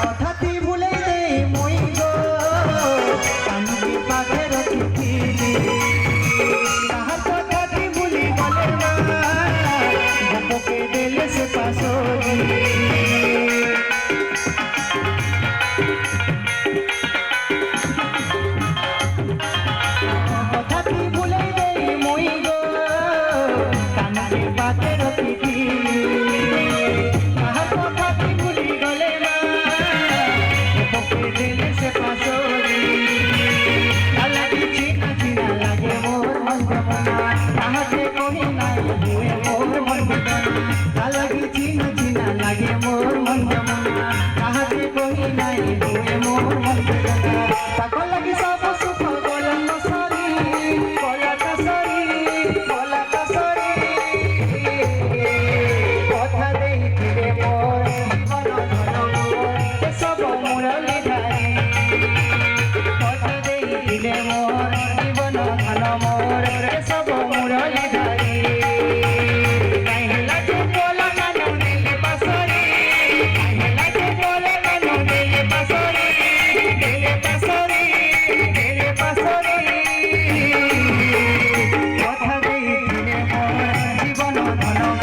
কথাটি ভুলে দে মই গো কানকে পাখে রখিলি তাহার কথাটি ভুলি গলে না গোপকে দেলে সে পাশরি কথাটি ভুলে দে মই গো কানকে পাখে রখিলি लागे मोर मन जमना कहा के कोई नहीं हुए मोर मन जमना ताको लगी सब सुख बोला कसरी कथा दे दिले मोर मन धन मोर सब मुरली धारी कथा दे दिले मोर जीवन धन मोर सब मुरली धारी জীবন ধন